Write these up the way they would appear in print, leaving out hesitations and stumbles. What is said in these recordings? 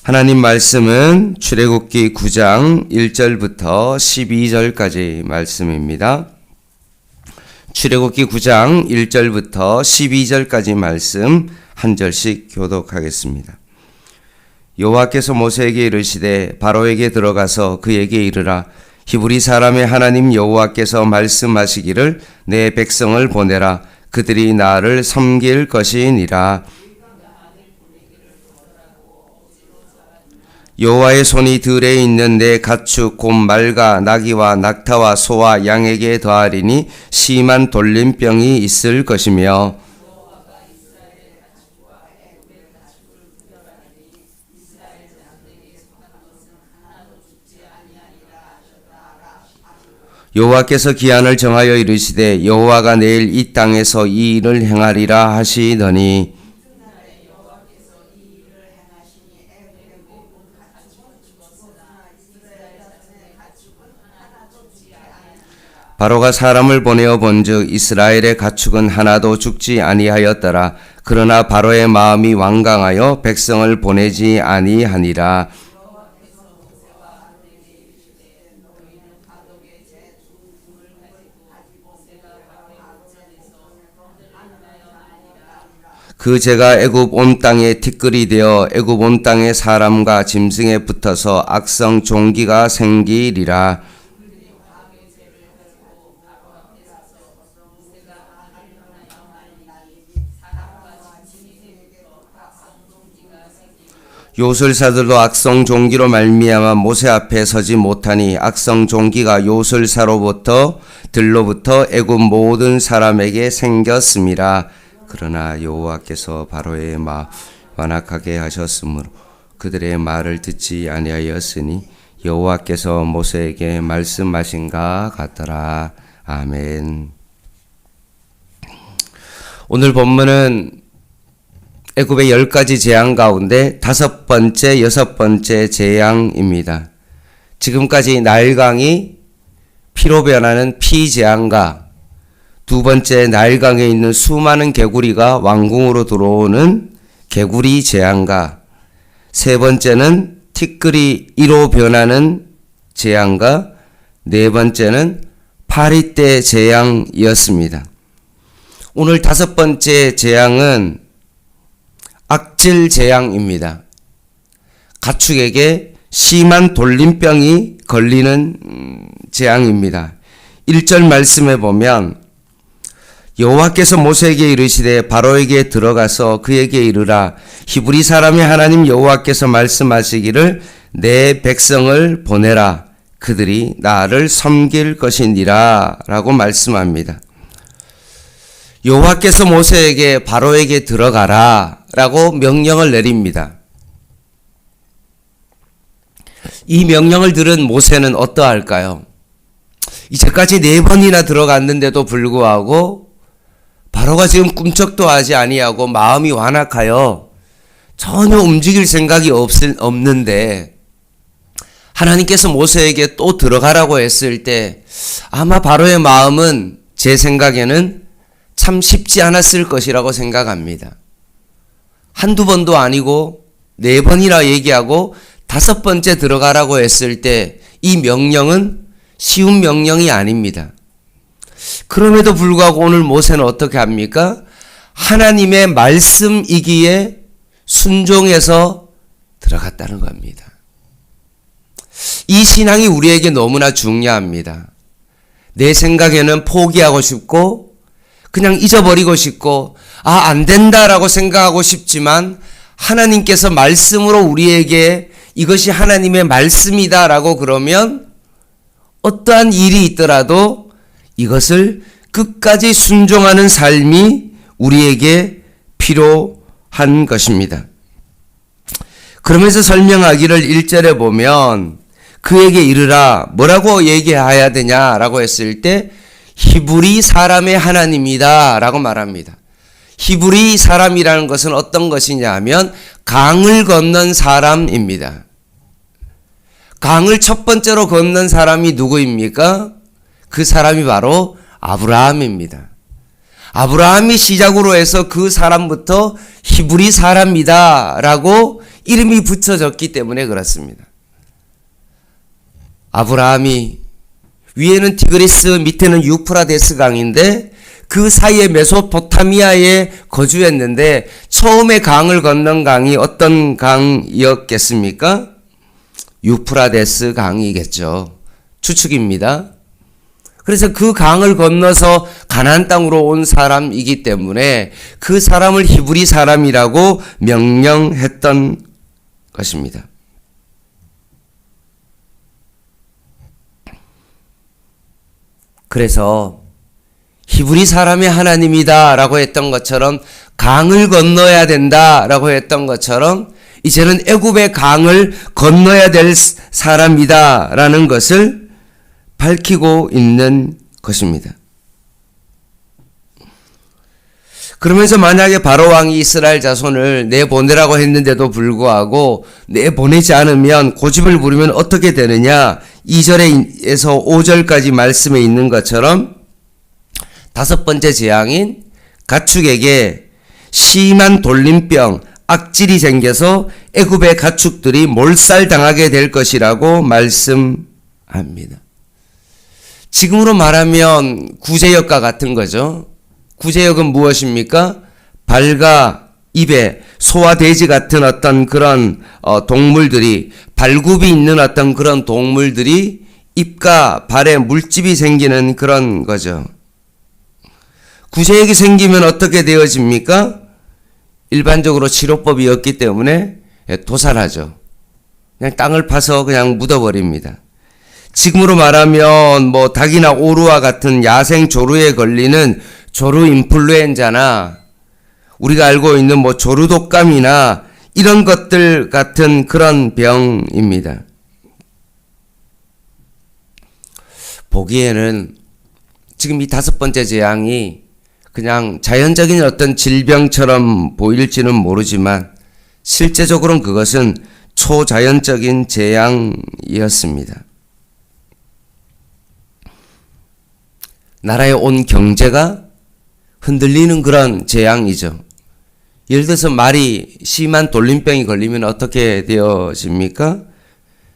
하나님 말씀은 출애굽기 9장 1절부터 12절까지 말씀입니다. 출애굽기 9장 1절부터 12절까지 말씀 한 절씩 교독하겠습니다. 여호와께서 모세에게 이르시되 바로에게 들어가서 그에게 이르라. 히브리 사람의 하나님 여호와께서 말씀하시기를 내 백성을 보내라. 그들이 나를 섬길 것이니라. 여호와의 손이 들에 있는 내 가축 곧 말과 나귀와 낙타와 소와 양에게 더하리니 심한 돌림병이 있을 것이며 여호와께서 기한을 정하여 이르시되 여호와가 내일 이 땅에서 이 일을 행하리라 하시더니 바로가 사람을 보내어 본즉 이스라엘의 가축은 하나도 죽지 아니하였더라. 그러나 바로의 마음이 완강하여 백성을 보내지 아니하니라. 그 재가 애굽 온 땅에 티끌이 되어 애굽 온 땅의 사람과 짐승에 붙어서 악성 종기가 생기리라. 요술사들도 악성 종기로 말미암아 모세 앞에 서지 못하니 악성 종기가 요술사로부터 들로부터 애굽 모든 사람에게 생겼음이라. 그러나 여호와께서 바로의 마음 완악하게 하셨으므로 그들의 말을 듣지 아니하였으니 여호와께서 모세에게 말씀하신가 같더라. 아멘. 오늘 본문은 애굽의 10가지 재앙 가운데 5번째, 6번째 재앙입니다. 지금까지 나일강이 피로 변하는 피재앙과 두 번째 나일강에 있는 수많은 개구리가 왕궁으로 들어오는 개구리 재앙과 세 번째는 티끌이 이로 변하는 재앙과 네 번째는 파리떼 재앙이었습니다. 오늘 5번째 재앙은 악질 재앙입니다. 가축에게 심한 돌림병이 걸리는 재앙입니다. 1절 말씀에 보면 여호와께서 모세에게 이르시되 바로에게 들어가서 그에게 이르라. 히브리 사람의 하나님 여호와께서 말씀하시기를 내 백성을 보내라. 그들이 나를 섬길 것이니라 라고 말씀합니다. 여호와께서 모세에게 바로에게 들어가라 라고 명령을 내립니다. 이 명령을 들은 모세는 어떠할까요? 이제까지 4번이나 들어갔는데도 불구하고 바로가 지금 꿈쩍도 하지 아니하고 마음이 완악하여 전혀 움직일 생각이 없는데 하나님께서 모세에게 또 들어가라고 했을 때 아마 바로의 마음은 제 생각에는 참 쉽지 않았을 것이라고 생각합니다. 한두 번도 아니고 4번이나 얘기하고 5번째 들어가라고 했을 때 이 명령은 쉬운 명령이 아닙니다. 그럼에도 불구하고 오늘 모세는 어떻게 합니까? 하나님의 말씀이기에 순종해서 들어갔다는 겁니다. 이 신앙이 우리에게 너무나 중요합니다. 내 생각에는 포기하고 싶고 그냥 잊어버리고 싶고 안 된다라고 생각하고 싶지만 하나님께서 말씀으로 우리에게 이것이 하나님의 말씀이다라고 그러면 어떠한 일이 있더라도 이것을 끝까지 순종하는 삶이 우리에게 필요한 것입니다. 그러면서 설명하기를 1절에 보면 그에게 이르라 뭐라고 얘기해야 되냐라고 했을 때 히브리 사람의 하나님이다 라고 말합니다. 히브리 사람이라는 것은 어떤 것이냐 하면 강을 건넌 사람입니다. 강을 첫 번째로 건넌 사람이 누구입니까? 그 사람이 바로 아브라함입니다. 아브라함이 시작으로 해서 그 사람부터 히브리 사람이다 라고 이름이 붙여졌기 때문에 그렇습니다. 아브라함이 위에는 티그리스 밑에는 유프라데스 강인데 그 사이에 메소포타미아에 거주했는데 처음에 강을 건넌 강이 어떤 강이었겠습니까? 유프라데스 강이겠죠. 추측입니다. 그래서 그 강을 건너서 가나안 땅으로 온 사람이기 때문에 그 사람을 히브리 사람이라고 명명했던 것입니다. 그래서 히브리 사람의 하나님이다 라고 했던 것처럼 강을 건너야 된다 라고 했던 것처럼 이제는 애굽의 강을 건너야 될 사람이다 라는 것을 밝히고 있는 것입니다. 그러면서 만약에 바로왕이 이스라엘 자손을 내보내라고 했는데도 불구하고 내보내지 않으면 고집을 부리면 어떻게 되느냐? 2절에서 5절까지 말씀에 있는 것처럼 다섯 번째 재앙인 가축에게 심한 돌림병, 악질이 생겨서 애굽의 가축들이 몰살당하게 될 것이라고 말씀합니다. 지금으로 말하면 구제역과 같은 거죠. 구제역은 무엇입니까? 발과 입에 소와 돼지 같은 어떤 그런 동물들이, 발굽이 있는 어떤 그런 동물들이 입과 발에 물집이 생기는 그런 거죠. 구제역이 생기면 어떻게 되어집니까? 일반적으로 치료법이 없기 때문에 도살하죠. 그냥 땅을 파서 그냥 묻어버립니다. 지금으로 말하면 뭐 닭이나 오루와 같은 야생 조루에 걸리는 조루 인플루엔자나 우리가 알고 있는 뭐 조루 독감이나 이런 것들 같은 그런 병입니다. 보기에는 지금 이 다섯 번째 재앙이 그냥 자연적인 어떤 질병처럼 보일지는 모르지만 실제적으로는 그것은 초자연적인 재앙이었습니다. 나라의 온 경제가 흔들리는 그런 재앙이죠. 예를 들어서 말이 심한 돌림병이 걸리면 어떻게 되어집니까?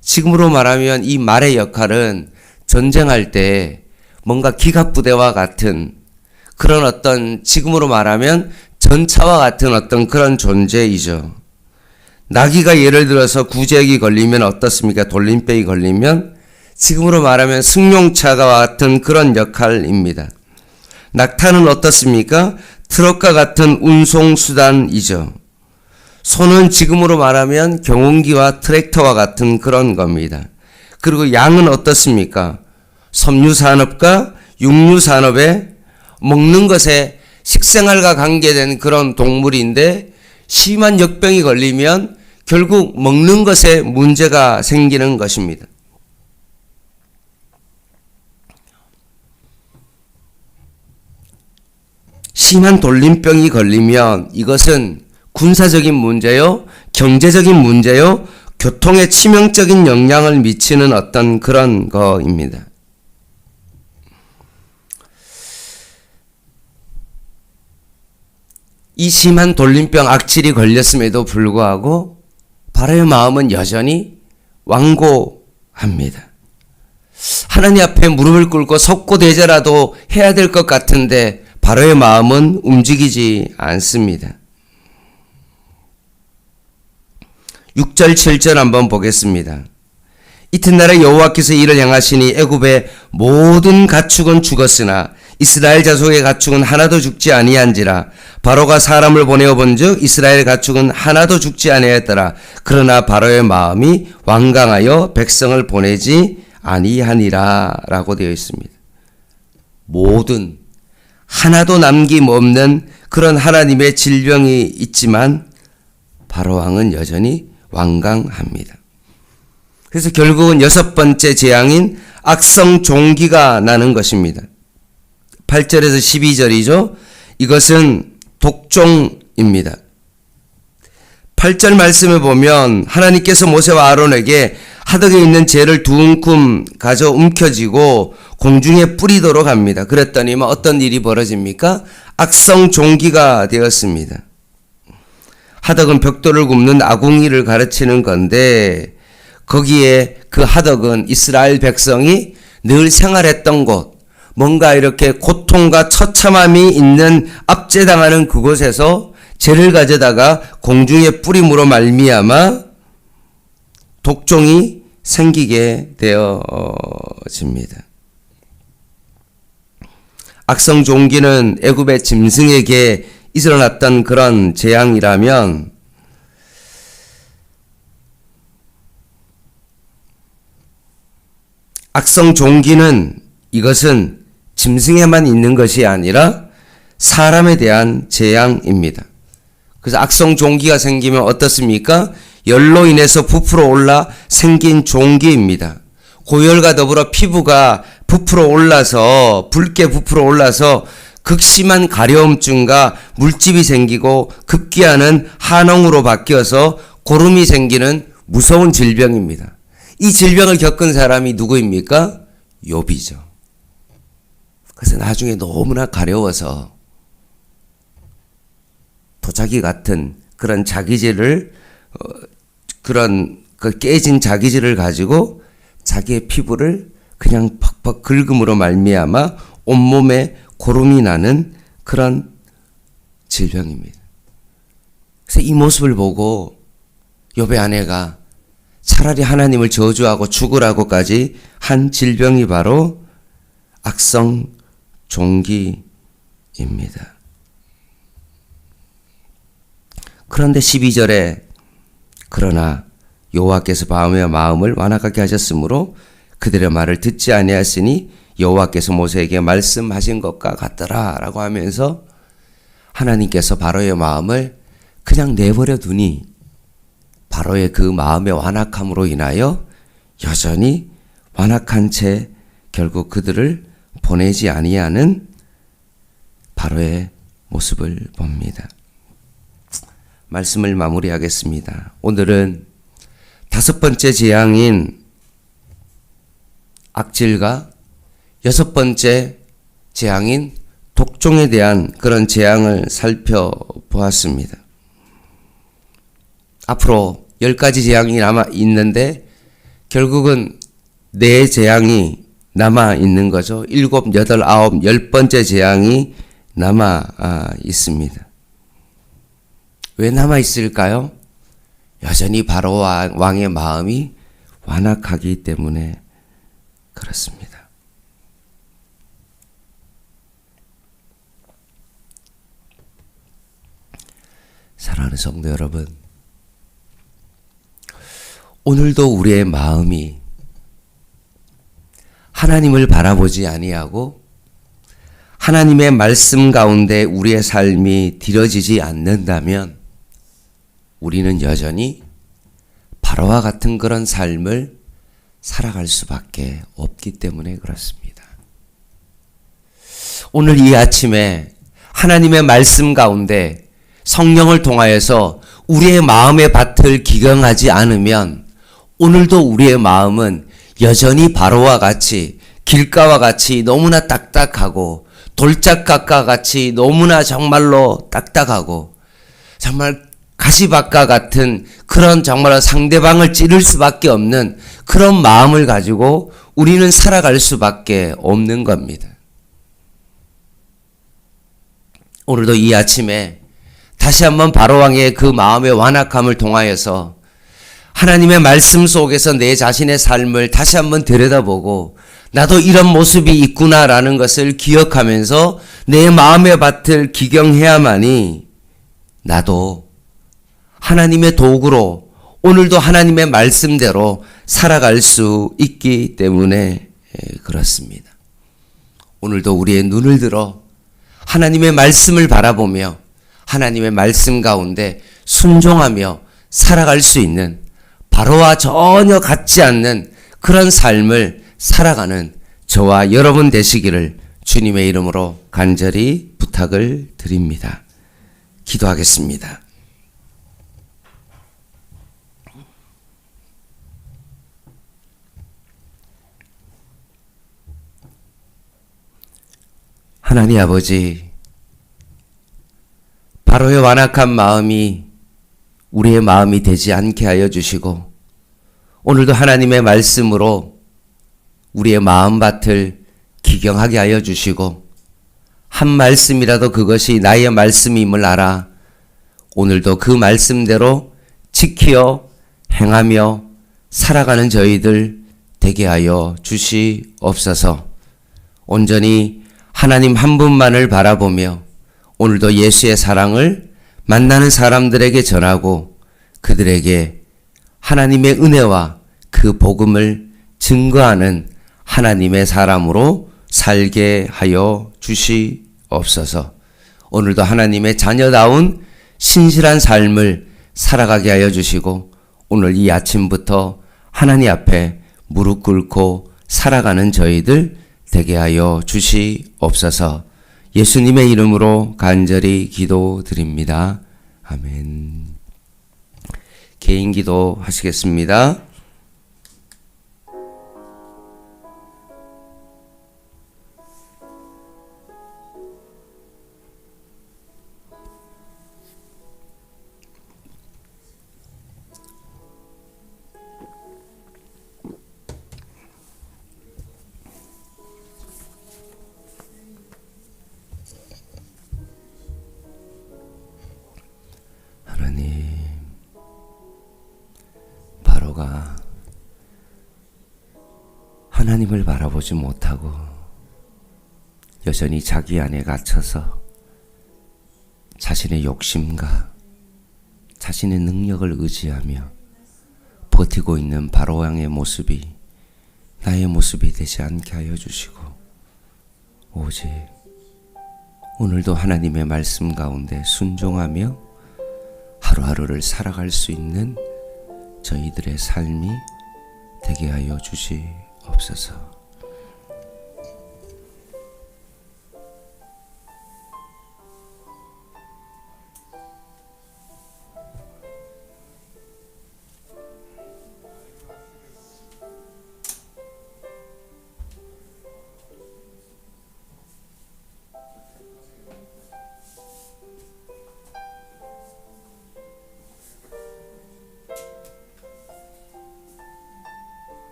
지금으로 말하면 이 말의 역할은 전쟁할 때 뭔가 기갑부대와 같은 그런 어떤 지금으로 말하면 전차와 같은 어떤 그런 존재이죠. 나귀가 예를 들어서 구제역이 걸리면 어떻습니까? 돌림병이 걸리면 지금으로 말하면 승용차와 같은 그런 역할입니다. 낙타는 어떻습니까? 트럭과 같은 운송수단이죠. 소는 지금으로 말하면 경운기와 트랙터와 같은 그런 겁니다. 그리고 양은 어떻습니까? 섬유산업과 육류산업에 먹는 것에 식생활과 관계된 그런 동물인데 심한 역병이 걸리면 결국 먹는 것에 문제가 생기는 것입니다. 심한 돌림병이 걸리면 이것은 군사적인 문제요, 경제적인 문제요, 교통에 치명적인 영향을 미치는 어떤 그런 거입니다. 이 심한 돌림병 악질이 걸렸음에도 불구하고 바로의 마음은 여전히 완고합니다. 하나님 앞에 무릎을 꿇고 석고대죄라도 해야 될 것 같은데 바로의 마음은 움직이지 않습니다. 6절 7절 한번 보겠습니다. 이튿날에 여호와께서 이를 행하시니 애굽의 모든 가축은 죽었으나 이스라엘 자손의 가축은 하나도 죽지 아니한지라. 바로가 사람을 보내어 본즉 이스라엘 가축은 하나도 죽지 아니하였더라. 그러나 바로의 마음이 완강하여 백성을 보내지 아니하니라 라고 되어 있습니다. 모든 하나도 남김없는 그런 하나님의 질병이 있지만 바로 왕은 여전히 완강합니다. 그래서 결국은 여섯 번째 재앙인 악성 종기가 나는 것입니다. 8절에서 12절이죠. 이것은 독종입니다. 8절 말씀을 보면 하나님께서 모세와 아론에게 하덕에 있는 재를 두 움큼 가져 움켜쥐고 공중에 뿌리도록 합니다. 그랬더니 어떤 일이 벌어집니까? 악성 종기가 되었습니다. 하덕은 벽돌을 굽는 아궁이를 가르치는 건데 거기에 그 하덕은 이스라엘 백성이 늘 생활했던 곳, 뭔가 이렇게 고통과 처참함이 있는 압제당하는 그곳에서 재를 가져다가 공중에 뿌림으로 말미암아 독종이 생기게 되어집니다. 악성 종기는 애굽의 짐승에게 일어났던 그런 재앙이라면 악성 종기는 이것은 짐승에만 있는 것이 아니라 사람에 대한 재앙입니다. 그래서 악성 종기가 생기면 어떻습니까? 열로 인해서 부풀어 올라 생긴 종기입니다. 고열과 더불어 피부가 부풀어 올라서 붉게 부풀어 올라서 극심한 가려움증과 물집이 생기고 급기야는 한홍으로 바뀌어서 고름이 생기는 무서운 질병입니다. 이 질병을 겪은 사람이 누구입니까? 욥이죠. 그래서 나중에 너무나 가려워서 도자기 같은 그런 자기질을 그런 그 깨진 자기질을 가지고 자기의 피부를 그냥 퍽퍽 긁음으로 말미암아 온몸에 고름이 나는 그런 질병입니다. 그래서 이 모습을 보고 욥의 아내가 차라리 하나님을 저주하고 죽으라고까지 한 질병이 바로 악성 종기입니다. 그런데 12절에 그러나 여호와께서 밤의 마음을 완악하게 하셨으므로 그들의 말을 듣지 아니하였으니 여호와께서 모세에게 말씀하신 것과 같더라 라고 하면서 하나님께서 바로의 마음을 그냥 내버려 두니 바로의 그 마음의 완악함으로 인하여 여전히 완악한 채 결국 그들을 보내지 아니하는 바로의 모습을 봅니다. 말씀을 마무리하겠습니다. 오늘은 5번째 재앙인 악질과 6번째 재앙인 독종에 대한 그런 재앙을 살펴보았습니다. 앞으로 10가지 재앙이 남아 있는데 결국은 4재앙이 남아 있는 거죠. 7, 8, 9, 10번째 재앙이 남아 있습니다. 왜 남아 있을까요? 여전히 바로 왕의 마음이 완악하기 때문에 그렇습니다. 사랑하는 성도 여러분, 오늘도 우리의 마음이 하나님을 바라보지 아니하고 하나님의 말씀 가운데 우리의 삶이 들여지지 않는다면 우리는 여전히 바로와 같은 그런 삶을 살아갈 수밖에 없기 때문에 그렇습니다. 오늘 이 아침에 하나님의 말씀 가운데 성령을 통하여서 우리의 마음의 밭을 기경하지 않으면 오늘도 우리의 마음은 여전히 바로와 같이 길가와 같이 너무나 딱딱하고 돌짝각과 같이 너무나 정말로 딱딱하고 정말 가시밭과 같은 그런 정말 상대방을 찌를 수밖에 없는 그런 마음을 가지고 우리는 살아갈 수밖에 없는 겁니다. 오늘도 이 아침에 다시 한번 바로왕의 그 마음의 완악함을 통하여서 하나님의 말씀 속에서 내 자신의 삶을 다시 한번 들여다보고 나도 이런 모습이 있구나라는 것을 기억하면서 내 마음의 밭을 기경해야만이 나도 하나님의 도구로 오늘도 하나님의 말씀대로 살아갈 수 있기 때문에 그렇습니다. 오늘도 우리의 눈을 들어 하나님의 말씀을 바라보며 하나님의 말씀 가운데 순종하며 살아갈 수 있는 바로와 전혀 같지 않는 그런 삶을 살아가는 저와 여러분 되시기를 주님의 이름으로 간절히 부탁을 드립니다. 기도하겠습니다. 하나님 아버지, 바로의 완악한 마음이 우리의 마음이 되지 않게 하여 주시고, 오늘도 하나님의 말씀으로 우리의 마음밭을 기경하게 하여 주시고, 한 말씀이라도 그것이 나의 말씀임을 알아 오늘도 그 말씀대로 지키어 행하며 살아가는 저희들 되게 하여 주시옵소서. 온전히 하나님 한 분만을 바라보며 오늘도 예수의 사랑을 만나는 사람들에게 전하고 그들에게 하나님의 은혜와 그 복음을 증거하는 하나님의 사람으로 살게 하여 주시옵소서. 오늘도 하나님의 자녀다운 신실한 삶을 살아가게 하여 주시고, 오늘 이 아침부터 하나님 앞에 무릎 꿇고 살아가는 저희들 되게 하여 주시옵소서. 예수님의 이름으로 간절히 기도드립니다. 아멘. 개인 기도 하시겠습니다. 하나님, 바로가 하나님을 바라보지 못하고 여전히 자기 안에 갇혀서 자신의 욕심과 자신의 능력을 의지하며 버티고 있는 바로 왕의 모습이 나의 모습이 되지 않게 하여 주시고, 오직 오늘도 하나님의 말씀 가운데 순종하며 하루하루를 살아갈 수 있는 저희들의 삶이 되게 하여 주시옵소서.